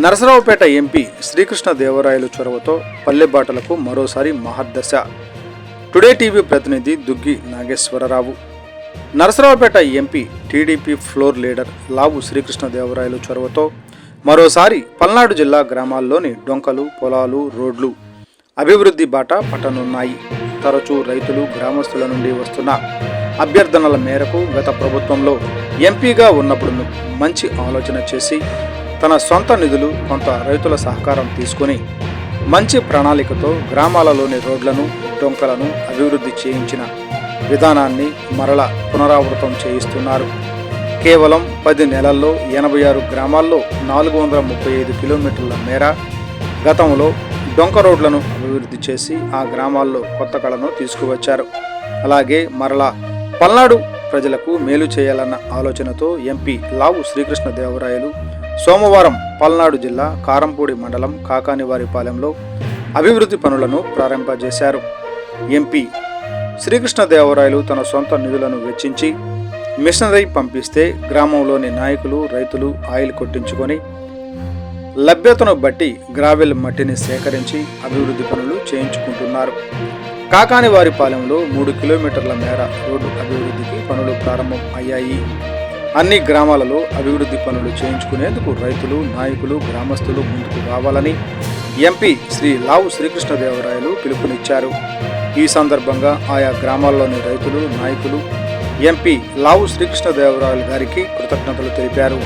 Narasaraopet MP Srikrishnadevarayalu చొరవతో పల్లెబాటలకు మరోసారి మహర్దశ. టుడే టీవీ ప్రతినిధి Duggi Nageswararao. Narasaraopet MP TDP floor leader Lavu Srikrishnadevarayalu చొరవతో మరోసారి పల్నాడు జిల్లా గ్రామాల్లోని డొంకలు, పొలాలు, రోడ్లు అభివృద్ధి బాట పట్టనున్నాయి. తరచూ రైతులు, గ్రామస్తుల నుండి వస్తున్న అభ్యర్థనల మేరకు గత ప్రభుత్వంలో ఎంపీగా ఉన్నప్పుడు మంచి ఆలోచన చేసి తన సొంత నిధులు, కొంత రైతుల సహకారం తీసుకొని మంచి ప్రణాళికతో గ్రామాలలోని రోడ్లను, డొంకలను అభివృద్ధి చేయించిన విధానాన్ని మరల పునరావృతం చేయిస్తున్నారు. కేవలం 10 నెలల్లో 86 గ్రామాల్లో 435 కిలోమీటర్ల మేర గతంలో డొంక రోడ్లను అభివృద్ధి చేసి ఆ గ్రామాల్లో కొత్త కళను తీసుకువచ్చారు. అలాగే మరలా పల్నాడు ప్రజలకు మేలు చేయాలన్న ఆలోచనతో ఎంపీ లావు శ్రీకృష్ణదేవరాయలు సోమవారం పల్నాడు జిల్లా కారంపూడి మండలం కాకానివారిపాలెంలో అభివృద్ధి పనులను ప్రారంభింపజేశారు. ఎంపీ శ్రీకృష్ణదేవరాయలు తన సొంత నిధులను వెచ్చించి మిషనరీ పంపిస్తే గ్రామంలోని నాయకులు, రైతులు ఆయిల్ కొట్టించుకొని లభ్యతను బట్టి గ్రావెల్ మట్టిని సేకరించి అభివృద్ధి పనులు చేయించుకుంటున్నారు. కాకానివారిపాలెంలో 3 కిలోమీటర్ల మేర రోడ్డు అభివృద్ధికి పనులు ప్రారంభం అయ్యాయి. అన్ని గ్రామాలలో అభివృద్ధి పనులు చేయించుకునేందుకు రైతులు, నాయకులు, గ్రామస్తులు ముందుకు రావాలని ఎంపీ శ్రీ లావు శ్రీకృష్ణదేవరాయలు పిలుపునిచ్చారు. ఈ సందర్భంగా ఆయా గ్రామాల్లోని రైతులు, నాయకులు ఎంపీ లావు శ్రీకృష్ణదేవరాయలు గారికి కృతజ్ఞతలు తెలిపారు.